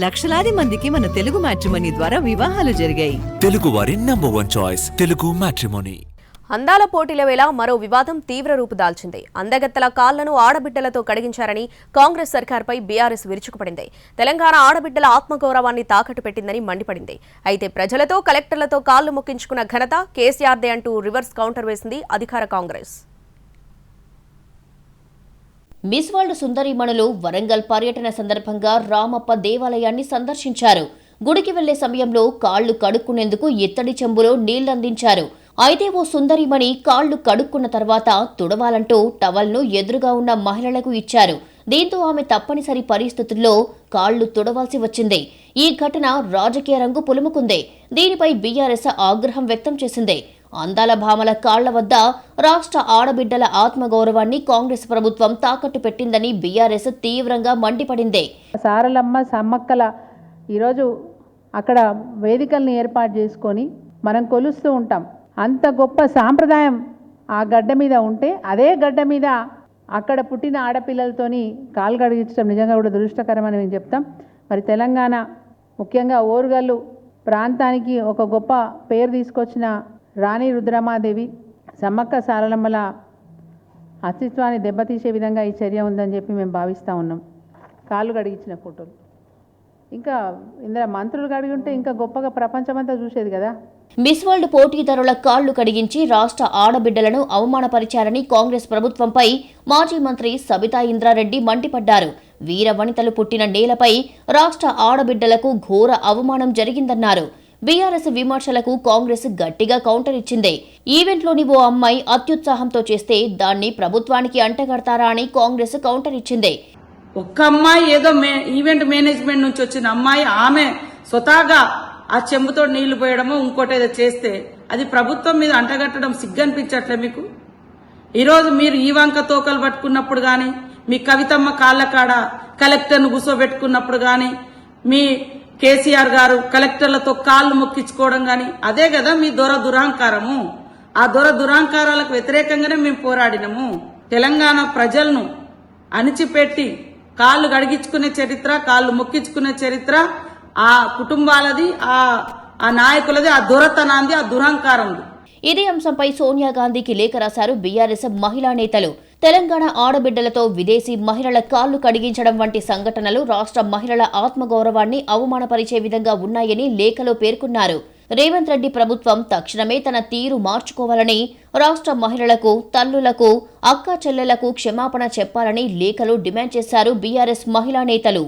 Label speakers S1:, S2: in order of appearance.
S1: లక్షలాది మందికి మన తెలుగు మ్యాట్రిమోనీ ద్వారా వివాహాలు జరిగాయి.
S2: తెలుగు వారి నంబర్ 1 చాయిస్ తెలుగు మ్యాట్రిమోనీ.
S3: అందాల పోటీల వేళ మరో వివాదం తీవ్ర రూపు దాల్చింది. అందగత్తెల కాళ్లను ఆడబిడ్డలతో కడిగించారని కాంగ్రెస్ సర్కార్పై బీఆర్ఎస్ విరుచుకుపడింది. తెలంగాణ ఆడబిడ్డల ఆత్మగౌరవాన్ని తాకట్టు పెట్టిందని మండిపడింది. అయితే ప్రజలతో కలెక్టర్లతో కాళ్లు మొక్కించుకున్న ఘనత కేసీఆర్దే అంటూ రివర్స్ కౌంటర్ వేసింది అధికార కాంగ్రెస్.
S4: మిస్ వరల్డ్ సుందరీమణులు వరంగల్ పర్యటన సందర్భంగా రామప్ప దేవాలయాన్ని సందర్శించారు. గుడికి వెళ్లే సమయంలో కాళ్లు కడుక్కునేందుకు ఇత్తడి చెంబులో నీళ్లందించారు. అయితే ఓ సుందరీమణి కాళ్లు కడుక్కున్న తర్వాత తుడవాలంటూ టవల్ను ఎదురుగా ఉన్న మహిళలకు ఇచ్చారు. దీంతో ఆమె తప్పనిసరి పరిస్థితుల్లో కాళ్లు తుడవాల్సి వచ్చింది. ఈ ఘటన రాజకీయ రంగు పులుముకుంది. దీనిపై బీఆర్ఎస్ ఆగ్రహం వ్యక్తం చేసింది. అందాల భామల కాళ్ల వద్ద రాష్ట్ర ఆడబిడ్డల ఆత్మగౌరవాన్ని కాంగ్రెస్ ప్రభుత్వం తాకట్టు పెట్టిందని బీఆర్ఎస్ తీవ్రంగా మండిపడింది.
S5: సారలమ్మ సమ్మక్కల ఈరోజు అక్కడ వేదికల్ని ఏర్పాటు చేసుకొని మనం కొలుస్తూ ఉంటాం. అంత గొప్ప సాంప్రదాయం ఆ గడ్డ మీద ఉంటే అదే గడ్డ మీద అక్కడ పుట్టిన ఆడపిల్లలతోని కాలు కడిగించడం నిజంగా కూడా దురదృష్టకరమని మేము చెప్తాం. మరి తెలంగాణ ముఖ్యంగా ఓరుగల్లు ప్రాంతానికి ఒక గొప్ప పేరు తీసుకొచ్చిన రాణి రుద్రమాదేవి సమ్మక్క సారలమ్మల అస్తిత్వాన్ని దెబ్బతీసే విధంగా ఈ చర్య ఉందని చెప్పి మేము భావిస్తూ ఉన్నాం. కాళ్ళు కడిగించిన ఫోటోలు ఇంకా ఇందులో మంత్రులు కడిగి ఉంటే ఇంకా గొప్పగా ప్రపంచమంతా చూసేది కదా.
S4: మిస్ వరల్డ్ పోటీదారుల కాళ్లు కడిగించి రాష్ట్ర ఆడబిడ్డలను అవమానపరిచారని కాంగ్రెస్ ప్రభుత్వంపై మాజీ మంత్రి సబితా ఇంద్రారెడ్డి మండిపడ్డారు. వీర వనితలు పుట్టిన నేలపై రాష్ట్ర ఆడబిడ్డలకు ఘోర అవమానం జరిగిందన్నారు. బీఆర్ఎస్ విమర్శలకు కాంగ్రెస్ గట్టిగా కౌంటర్ ఇచ్చింది. ఈవెంట్లోని ఓ అమ్మాయి అత్యుత్సాహంతో చేస్తే దాన్ని ప్రభుత్వానికి అంటగడతారా అని కాంగ్రెస్ కౌంటర్ ఇచ్చింది.
S6: ఒక్క అమ్మాయి ఏదో ఈవెంట్ మేనేజ్మెంట్ నుంచి వచ్చిన అమ్మాయి ఆమె స్వతహాగా ఆ చెంబుతో నీళ్లు పోయడమో ఇంకోటి ఏదో చేస్తే అది ప్రభుత్వం మీద అంటగట్టడం సిగ్గనిపించట్లే మీకు? ఈరోజు మీరు ఈ వంక తోకలు పట్టుకున్నప్పుడు గాని, మీ కవితమ్మ కాళ్ల కాడ కలెక్టర్ను కూర్చోబెట్టుకున్నప్పుడు గాని, మీ కేసీఆర్ గారు కలెక్టర్లతో కాళ్లు మొక్కించుకోవడం గాని అదే కదా మీ దురహంకారము. ఆ దురహంకారాలకు వ్యతిరేకంగానే మేము పోరాడినము. తెలంగాణ ప్రజలను అణిచిపెట్టి కాళ్లు గడిగించుకునే చరిత్ర, కాళ్లు మొక్కించుకునే చరిత్ర ఆ కుటుంబాలది, ఆ నాయకులది, ఆ దొరతనాంది, ఆ దురహంకారంది.
S4: ఇదే అంశంపై సోనియా గాంధీకి లేఖ రాశారు బీఆర్ఎస్ మహిళా నేతలు. తెలంగాణ ఆడబిడ్డలతో విదేశీ మహిళల కాళ్లు కడిగించడం వంటి సంఘటనలు రాష్ట్ర మహిళల ఆత్మగౌరవాన్ని అవమానపరిచే విధంగా ఉన్నాయని లేఖలో పేర్కొన్నారు. రేవంత్ రెడ్డి ప్రభుత్వం తక్షణమే తన తీరు మార్చుకోవాలని, రాష్ట్ర మహిళలకు, తల్లులకు, అక్కా చెల్లెలకు క్షమాపణ చెప్పాలని లేఖలో డిమాండ్ చేశారు బీఆర్ఎస్ మహిళా నేతలు.